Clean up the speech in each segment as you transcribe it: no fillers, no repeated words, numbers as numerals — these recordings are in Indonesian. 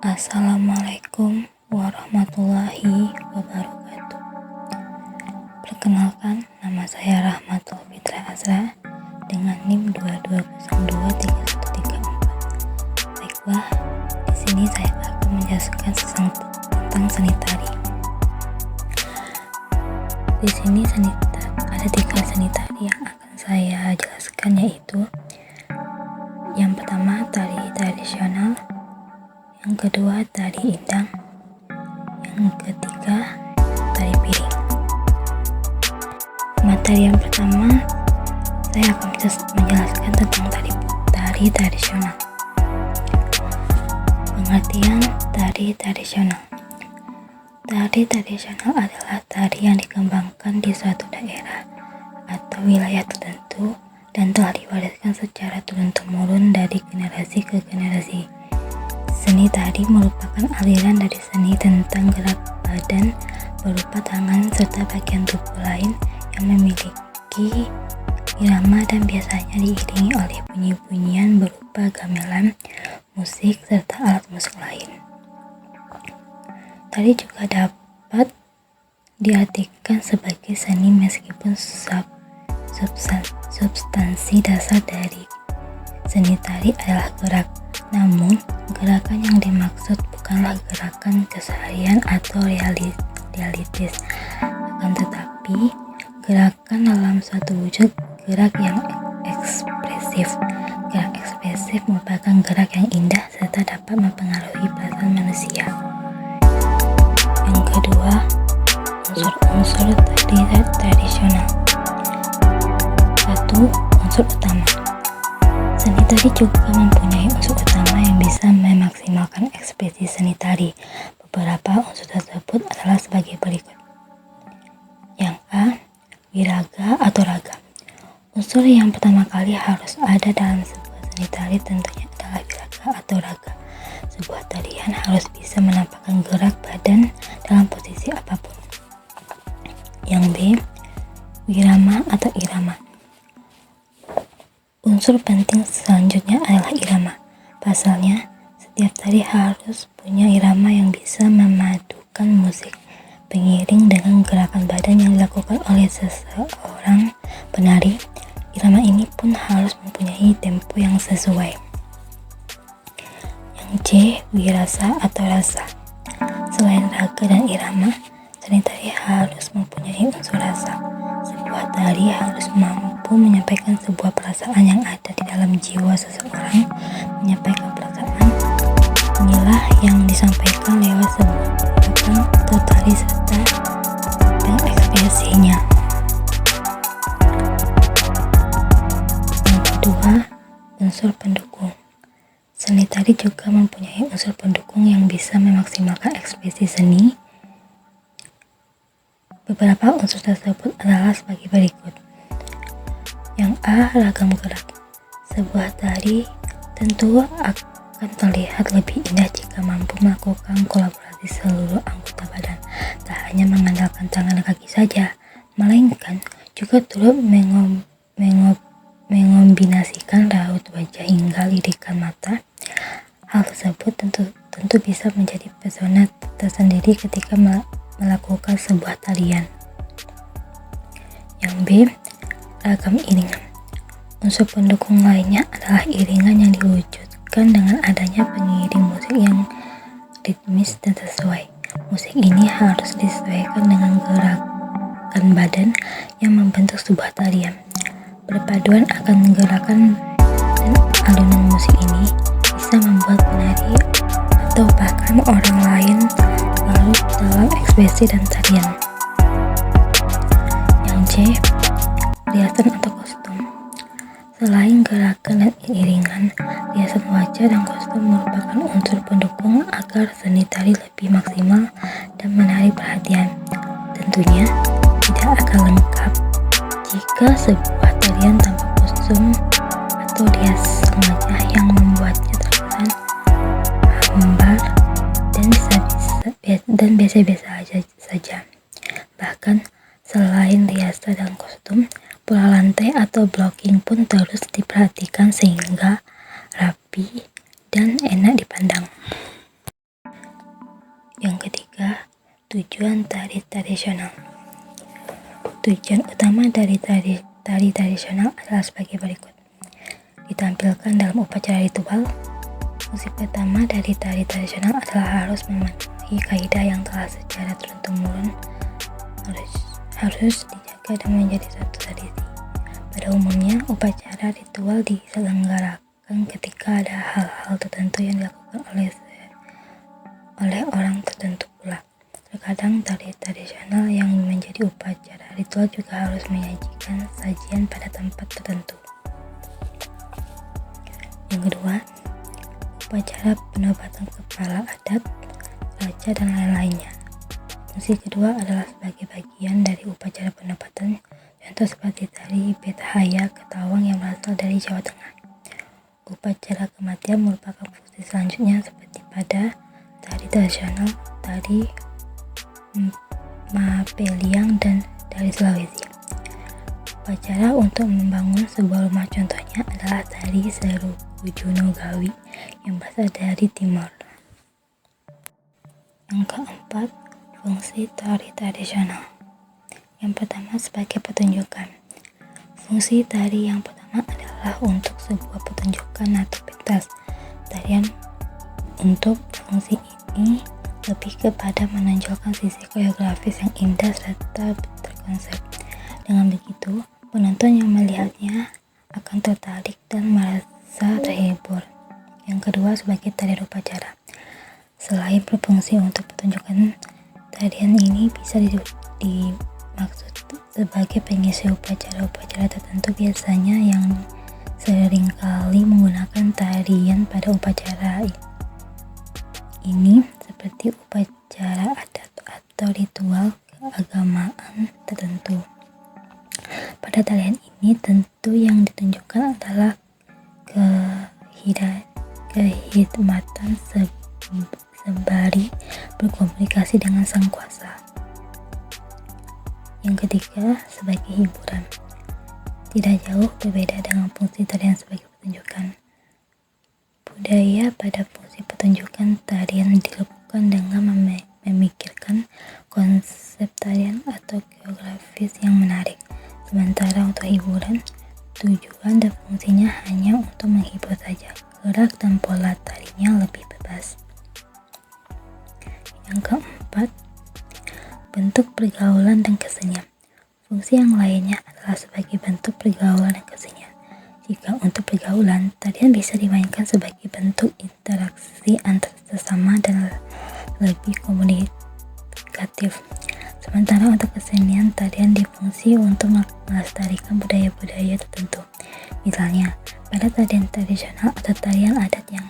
Assalamualaikum warahmatullahi wabarakatuh. Perkenalkan, nama saya Rahmatul Fitra Azra dengan NIM 22023134. Baiklah, di sini saya akan menjelaskan tentang seni tari. Di sini ada 3 seni tari yang akan saya jelaskan, yaitu yang pertama tari tradisional, yang kedua tari indang, yang ketiga tari piring. Materi yang pertama, saya akan menjelaskan tentang tari tradisional. Pengertian tari tradisional. Tari tradisional adalah tari yang dikembangkan di suatu daerah atau wilayah tertentu dan telah diwariskan secara turun-temurun dari generasi ke generasi. Seni tari merupakan aliran dari seni tentang gerak badan berupa tangan serta bagian tubuh lain yang memiliki irama dan biasanya diiringi oleh bunyi-bunyian berupa gamelan, musik, serta alat musik lain. Tari juga dapat diartikan sebagai seni meskipun substansi dasar dari seni tari adalah gerak. Namun, gerakan yang dimaksud bukanlah gerakan keseharian atau realistis, akan tetapi gerakan dalam suatu wujud gerak yang ekspresif. Gerak ekspresif merupakan gerak yang indah serta dapat mempengaruhi perasaan manusia. Yang kedua, unsur-unsur tari tradisional. 1. Unsur utama. Seni tari juga mempunyai unsur utama yang bisa memaksimalkan ekspresi seni tari. Beberapa unsur tersebut adalah sebagai berikut. Yang A. Wiraga atau raga. Unsur yang pertama kali harus ada dalam sebuah seni tari tentunya adalah wiraga atau raga. Sebuah tarian harus bisa menampakkan gerak badan dalam posisi apapun. Yang B. Wirama atau irama. Unsur penting selanjutnya adalah irama. Pasalnya, setiap tari harus punya irama yang bisa memadukan musik pengiring dengan gerakan badan yang dilakukan oleh seseorang penari. Irama ini pun harus mempunyai tempo yang sesuai. Yang C. Wirasa atau rasa. Selain raga dan irama, seni tari harus mempunyai unsur rasa. Sebuah tari harus mampu menyampaikan sebuah perasaan yang ada di dalam jiwa seseorang. Menyampaikan perasaan inilah yang disampaikan lewat sebuah gerakan atau tari serta dan ekspresinya. Yang kedua, unsur pendukung. Seni tari juga mempunyai unsur pendukung yang bisa memaksimalkan ekspresi seni. Beberapa unsur tersebut adalah sebagai berikut. Yang A. Ragam gerak. Sebuah tari tentu akan terlihat lebih indah jika mampu melakukan kolaborasi seluruh anggota badan, tak hanya mengandalkan tangan dan kaki saja, melainkan juga turut mengombinasikan raut wajah hingga lirikan mata. Hal tersebut tentu bisa menjadi pesona tersendiri ketika melakukan sebuah tarian. Yang B. Ragam iringan. Unsur pendukung lainnya adalah iringan yang diwujudkan dengan adanya pengiring musik yang ritmis dan sesuai. Musik ini harus disesuaikan dengan gerakan badan yang membentuk sebuah tarian. Perpaduan akan gerakan dan alunan musik ini bisa membuat penari atau bahkan orang lain larut dalam ekspresi dan tarian. Yang C. Riasan atau kostum. Selain gerakan dan iringan, riasan wajah dan kostum merupakan unsur pendukung agar seni tari lebih maksimal dan menarik perhatian. Tentunya tidak akan lengkap jika sebuah tarian tanpa kostum atau riasan wajah yang membuatnya terkesan hambar dan biasa-biasa saja. Bahkan selain riasan dan kostum, pola lantai atau blocking pun terus diperhatikan sehingga rapi dan enak dipandang. Tujuan tari tradisional. Tujuan utama dari tari tradisional adalah sebagai berikut. Ditampilkan dalam upacara ritual. Fungsi pertama dari tari tradisional adalah harus memenuhi kaidah yang telah secara turun-temurun harus dijaga dan menjadi satu tradisi. Pada umumnya, upacara ritual diselenggarakan ketika ada hal-hal tertentu yang dilakukan oleh orang tertentu pula. Terkadang tari tradisional yang menjadi upacara ritual juga harus menyajikan sajian pada tempat tertentu. Yang kedua, upacara penobatan kepala adat, raja, dan lain-lainnya. Fungsi kedua adalah sebagai bagian dari upacara penobatan, contoh seperti tari Bethaya Ketawang yang berasal dari Jawa Tengah. Upacara kematian merupakan fungsi selanjutnya seperti pada tari tradisional, tari Mapeliang, dan dari Sulawesi. Upacara untuk membangun sebuah rumah contohnya adalah tari Serukujuno Gawi yang berasal dari Timor. Yang keempat, fungsi tari tradisional. Yang pertama, sebagai pertunjukan. Fungsi tari yang pertama adalah untuk sebuah pertunjukan atau pentas. Tarian untuk fungsi ini lebih kepada menonjolkan sisi koreografis yang indah serta terkonsep. Dengan begitu, penonton yang melihatnya akan tertarik dan merasa terhibur. Yang kedua, sebagai tarian upacara. Selain berfungsi untuk pertunjukan, tarian ini bisa dimaksud sebagai pengisi upacara-upacara tertentu, biasanya yang seringkali menggunakan tarian pada upacara ini seperti upacara adat atau ritual keagamaan tertentu. Pada tarian ini tentu yang ditunjukkan adalah kehidmatan sembari berkomunikasi dengan sang kuasa. Yang ketiga, sebagai hiburan. Tidak jauh berbeda dengan fungsi tarian sebagai pertunjukan. Budaya pada fungsi pertunjukan tarian dilakukan dengan memikirkan konsep tarian atau koreografis yang menarik. Sementara untuk hiburan, tujuan dan fungsinya hanya untuk menghibur saja. Gerak dan pola tarinya lebih bebas. Yang keempat, bentuk pergaulan dan kesenian. Fungsi yang lainnya adalah sebagai bentuk pergaulan dan kesenian. Jika untuk pergaulan, tarian bisa dimainkan sebagai bentuk interaksi antar sesama dan lebih komunikatif. Sementara untuk kesenian, tarian difungsi untuk melestarikan budaya-budaya tertentu. Misalnya, pada tarian tradisional atau tarian adat yang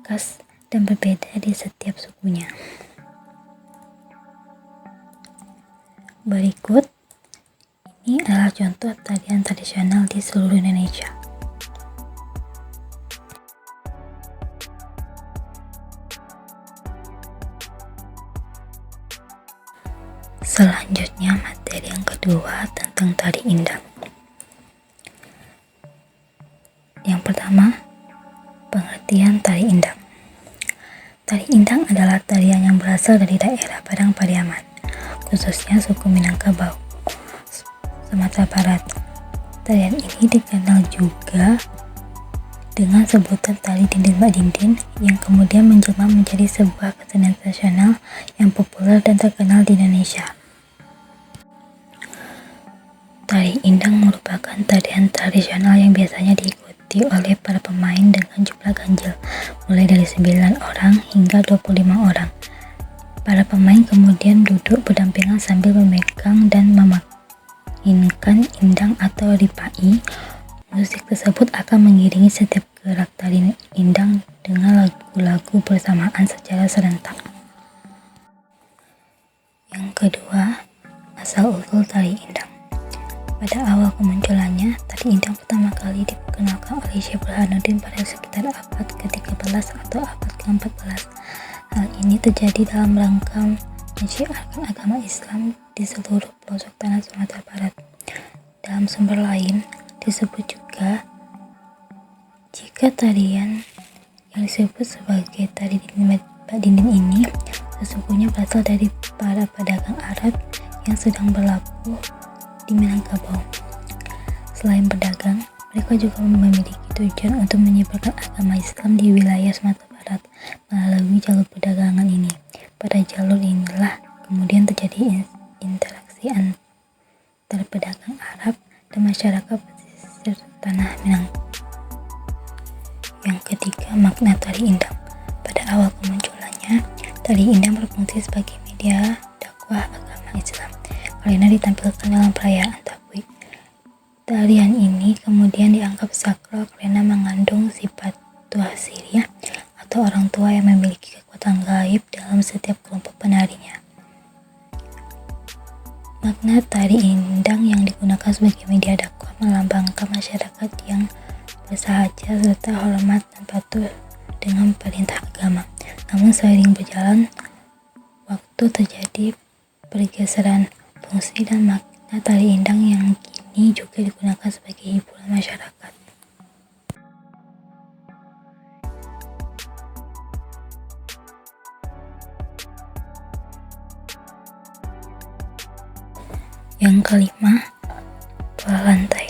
khas dan berbeda di setiap sukunya. Berikut ini adalah contoh tarian tradisional di seluruh Indonesia. Selanjutnya, materi yang kedua tentang tari indang. Yang pertama, pengertian tari indang. Tari indang adalah tarian yang berasal dari daerah Padang Pariaman, khususnya suku Minangkabau, Sumatera Barat. Tarian ini dikenal juga dengan sebutan tari dinding Mbak Dindin yang kemudian menjelma menjadi sebuah kesenian tradisional yang populer dan terkenal di Indonesia. Tari indang merupakan tarian tradisional yang biasanya diikuti oleh para pemain dengan jumlah ganjil, mulai dari 9 orang hingga 25 orang. Para pemain kemudian duduk berdampingan sambil memegang dan memainkan indang atau ripai. Musik tersebut akan mengiringi setiap gerak tari indang dengan lagu-lagu bersamaan secara serentak. Yang kedua, asal-usul tari indang. Pada awal kemunculannya, tari indang pertama kali diperkenalkan oleh Syekh Burhanuddin pada sekitar abad ke-13 atau abad ke-14. Hal ini terjadi dalam rangka menciarkan agama Islam di seluruh pelosok tanah Sumatera Barat. Dalam sumber lain, disebut juga jika tarian yang disebut sebagai tari dinding Mbak Dindin ini sesungguhnya berasal dari para pedagang Arab yang sedang berlabuh di Minangkabau. Selain berdagang, mereka juga memiliki tujuan untuk menyebarkan agama Islam di wilayah Sumatera Barat melalui jalur perdagangan ini. Pada jalur inilah kemudian terjadi interaksi antara pedagang Arab dan masyarakat pesisir tanah Minang. Yang ketiga, makna tari indang. Pada awal kemunculannya, tari indang berfungsi sebagai media dakwah agama Islam karena ditampilkan dalam perayaan takwih. Tarian ini kemudian dianggap sakral karena mengandung sifat tuah sirih atau orang tua yang memiliki kekuatan gaib dalam setiap kelompok penarinya. Makna tari indang yang digunakan sebagai media dakwah melambangkan masyarakat yang bersahaja serta hormat dan patuh dengan perintah agama. Namun seiring berjalan waktu terjadi pergeseran fungsi dan makna tari indang yang kini juga digunakan sebagai hiburan masyarakat. Yang kelima, pola lantai.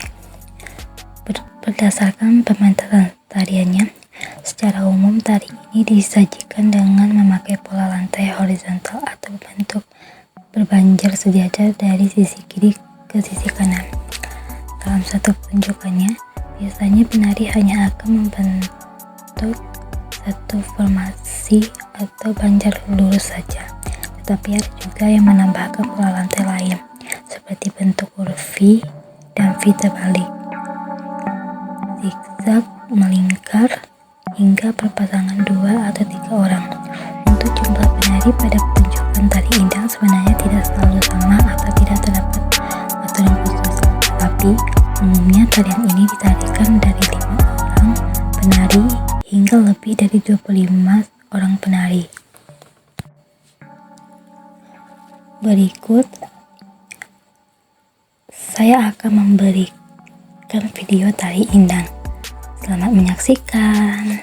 Berdasarkan pementaran tariannya, secara umum tari ini disajikan dengan memakai pola lantai horizontal atau bentuk berbanjar sejajar dari sisi kiri ke sisi kanan. Dalam satu pertunjukannya, biasanya penari hanya akan membentuk satu formasi atau banjar lurus saja, tetapi ada juga yang menambahkan pola lantai lain, seperti bentuk huruf V dan V terbalik, zigzag, melingkar, hingga perpasangan 2 atau 3 orang. Untuk jumlah penari pada pertunjukan tari indang sebenarnya tidak selalu sama atau tidak terdapat aturan khusus, tapi umumnya tarian ini ditarikan dari 5 orang penari hingga lebih dari 25 orang penari. Berikut saya akan memberikan video tari indang. Selamat menyaksikan.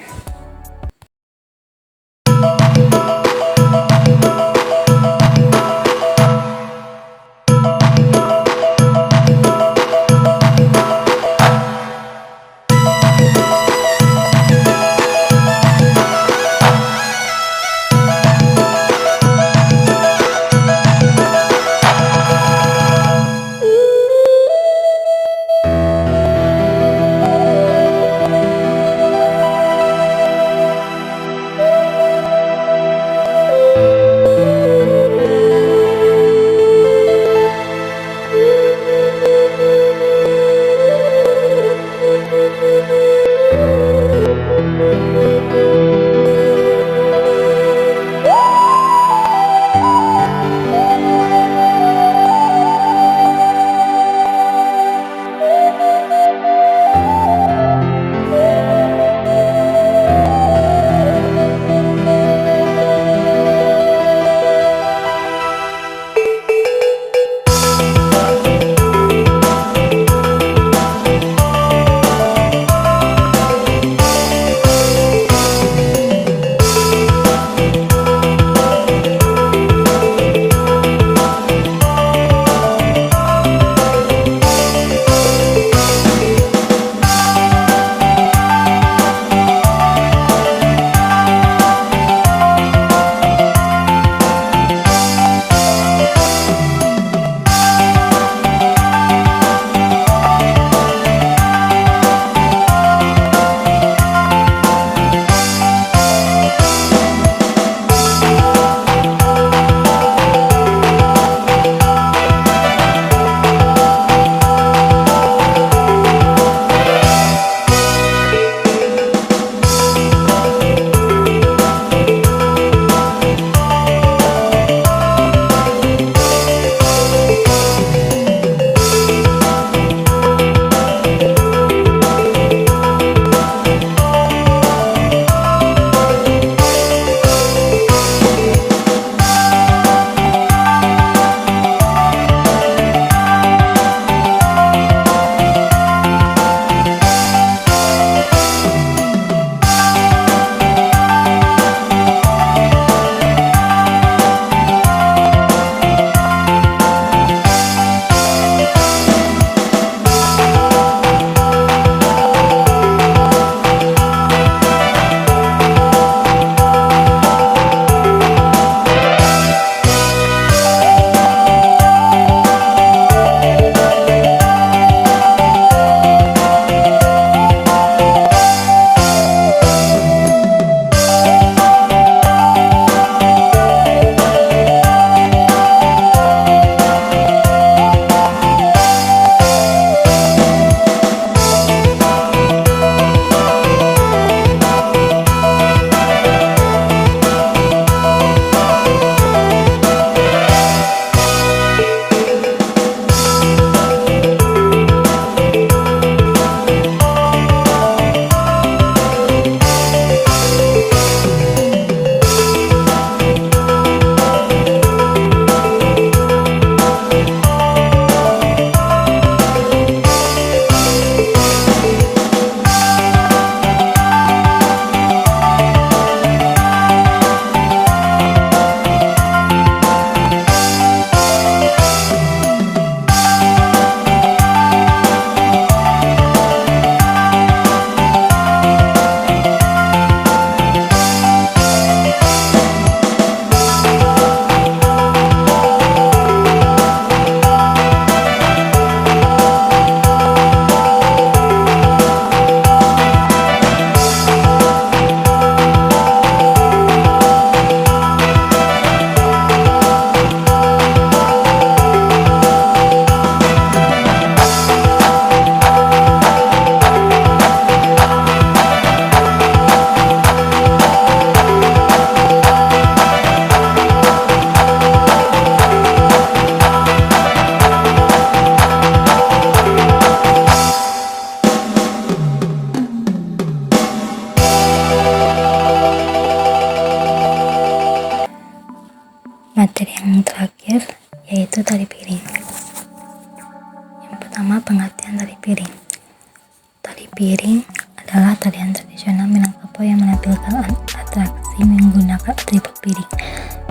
piring adalah tarian tradisional Minangkabau yang menampilkan atraksi menggunakan atribut piring.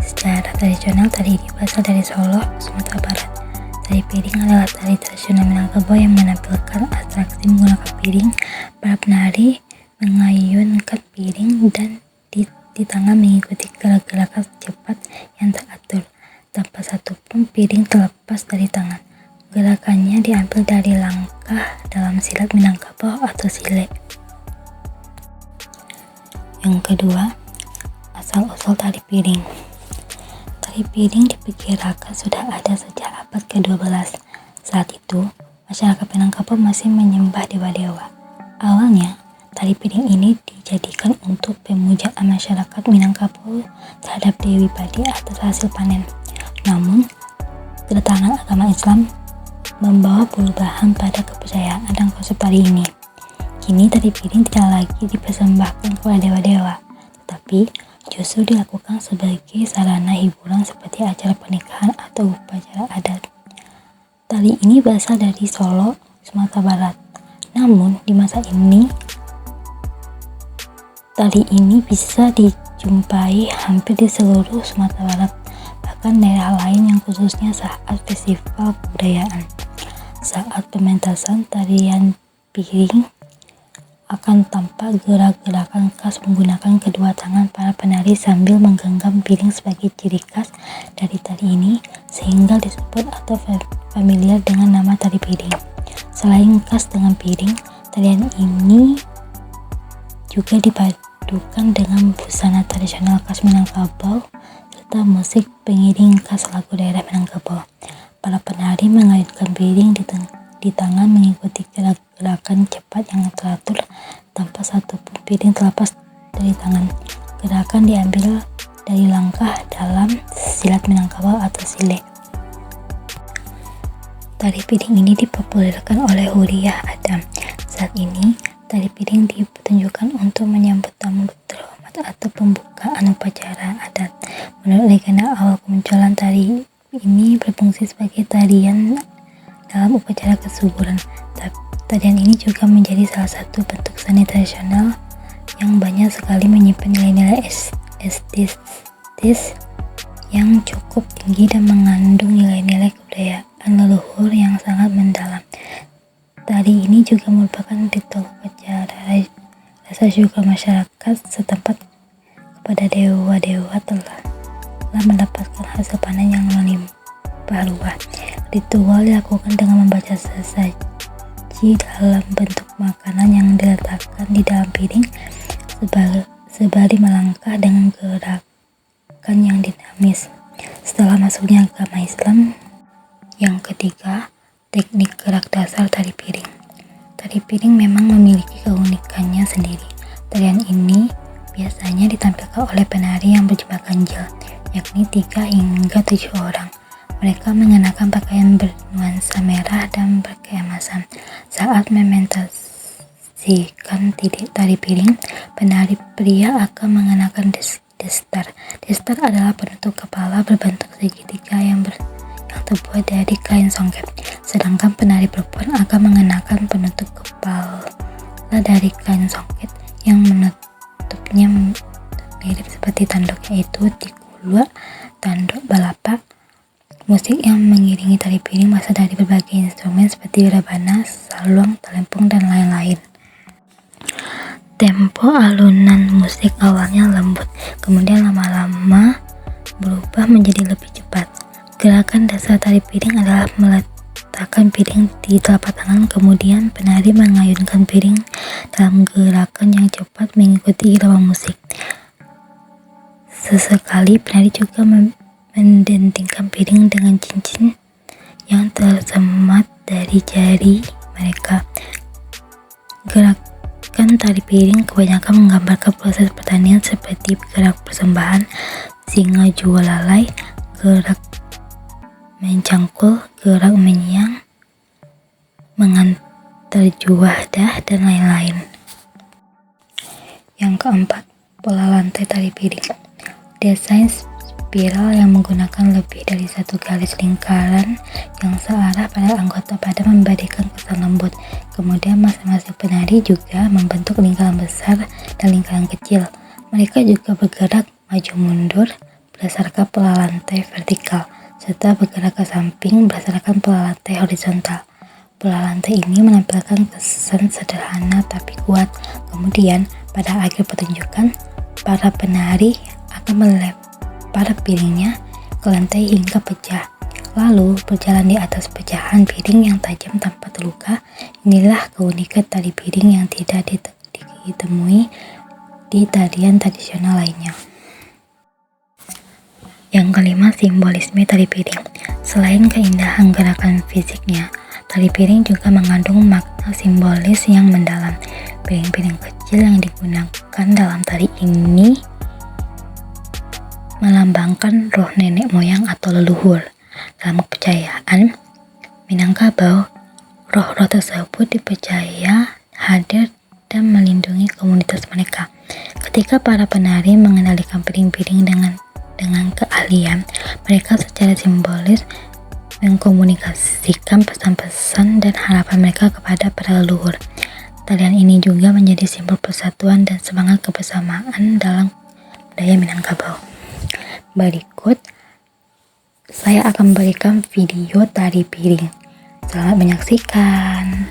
Secara tradisional, tari ini berasal dari Solo, Sumatera Barat. Tari piring adalah tari tradisional Minangkabau yang menampilkan atraksi menggunakan piring. Para penari mengayunkan piring dan di tangan mengikuti gerakan cepat yang teratur, tanpa satupun piring terlepas dari tangan. Gerakannya diambil dari langkah dalam silat Minangkabau atau sile. Yang kedua, asal-usul tari piring. Tari piring diperkirakan sudah ada sejak abad ke-12. Saat itu, masyarakat Minangkabau masih menyembah dewa-dewa. Awalnya, tari piring ini dijadikan untuk pemujaan masyarakat Minangkabau terhadap Dewi Padi atas hasil panen. Namun, kedatangan agama Islam membawa perubahan pada kepercayaan dan konsep tari ini. Kini tari piring tidak lagi dipersembahkan kepada dewa-dewa, tetapi justru dilakukan sebagai sarana hiburan seperti acara pernikahan atau upacara adat. Tari ini berasal dari Solo, Sumatera Barat. Namun, di masa ini, tari ini bisa dijumpai hampir di seluruh Sumatera Barat, bahkan daerah lain yang khususnya saat festival kebudayaan. Saat pementasan tarian piring akan tampak gerak-gerakan khas menggunakan kedua tangan para penari sambil menggenggam piring sebagai ciri khas dari tari ini, sehingga disebut atau familiar dengan nama tari piring. Selain khas dengan piring, tarian ini juga dipadukan dengan busana tradisional khas Minangkabau serta musik pengiring khas lagu daerah Minangkabau. Para penari mengayunkan piring di tangan mengikuti gerakan cepat yang teratur tanpa satupun piring terlepas dari tangan. Gerakan diambil dari langkah dalam silat Minangkabau atau sile. Tari piring ini dipopulerkan oleh Huriah Adam. Saat ini, tari piring dipertunjukkan untuk menyambut tamu terhormat atau pembukaan upacara adat. Menurut legenda, awal kemunculan tari ini berfungsi sebagai tarian dalam upacara kesuburan. Tarian ini juga menjadi salah satu bentuk seni tradisional yang banyak sekali menyimpan nilai-nilai estetis yang cukup tinggi dan mengandung nilai-nilai kebudayaan leluhur yang sangat mendalam. Tari ini juga merupakan ritual upacara rasa syukur masyarakat setempat kepada dewa-dewa telah mendapatkan hasil panen yang melimpah ruah. Ritual dilakukan dengan membaca sesaji dalam bentuk makanan yang diletakkan di dalam piring sembari melangkah dengan gerakan yang dinamis. Setelah masuknya agama Islam, yang ketiga, teknik gerak dasar tari piring. Tari piring memang memiliki keunikannya sendiri. Tarian ini biasanya ditampilkan oleh penari yang berjubah ganjil, yakni 3 hingga 7 orang. Mereka mengenakan pakaian bernuansa merah dan berkeemasan. Saat mementasikan tari piring, penari pria akan mengenakan destar. Destar adalah penutup kepala berbentuk segitiga yang terbuat dari kain songket. Sedangkan penari perempuan akan mengenakan penutup kepala dari kain songket yang menutupnya mirip seperti tanduk, yaitu tikulua, tanduk balapa. Musik yang mengiringi tari piring berasal dari berbagai instrumen seperti rebana, saluang, talempong, dan lain-lain. Tempo alunan musik awalnya lembut, kemudian lama-lama berubah menjadi lebih cepat. Gerakan dasar tari piring adalah meletakkan piring di telapak tangan, kemudian penari mengayunkan piring dalam gerakan yang cepat mengikuti irama musik. Sesekali penari juga mendentingkan piring dengan cincin yang tersemat dari jari mereka. Gerakan tari piring kebanyakan menggambarkan proses pertanian seperti gerak persembahan, singa jualalai, gerak mencangkul, gerak menyiang, mengantar juwadah, dan lain-lain. Yang keempat, pola lantai tari piring. Desain spiral yang menggunakan lebih dari satu garis lingkaran yang searah pada anggota pada memberikan kesan lembut. Kemudian masing-masing penari juga membentuk lingkaran besar dan lingkaran kecil. Mereka juga bergerak maju mundur berdasarkan pola lantai vertikal, serta bergerak ke samping berdasarkan pola lantai horizontal. Pola lantai ini menampilkan kesan sederhana tapi kuat. Kemudian, pada akhir pertunjukan, para penari akan melempar piringnya ke lantai hingga pecah, lalu berjalan di atas pecahan piring yang tajam tanpa terluka. Inilah keunikan tari piring yang tidak ditemui di tarian tradisional lainnya. Yang kelima, simbolisme tari piring. Selain keindahan gerakan fisiknya, tari piring juga mengandung makna simbolis yang mendalam. Piring-piring kecil yang digunakan dalam tari ini melambangkan roh nenek moyang atau leluhur. Dalam kepercayaan Minangkabau, roh-roh tersebut dipercaya hadir dan melindungi komunitas mereka. Ketika para penari mengendalikan piring-piring dengan keahlian, mereka secara simbolis mengkomunikasikan pesan-pesan dan harapan mereka kepada para leluhur. Tarian ini juga menjadi simbol persatuan dan semangat kebersamaan dalam budaya Minangkabau. Berikut, saya akan berikan video tari piring. Selamat menyaksikan.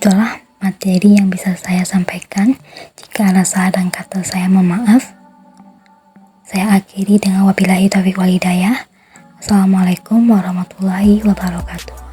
Itulah materi yang bisa saya sampaikan. Jika ada salah dan kata saya mohon maaf. Saya akhiri dengan wabillahi taufiq wal hidayah. Assalamualaikum warahmatullahi wabarakatuh.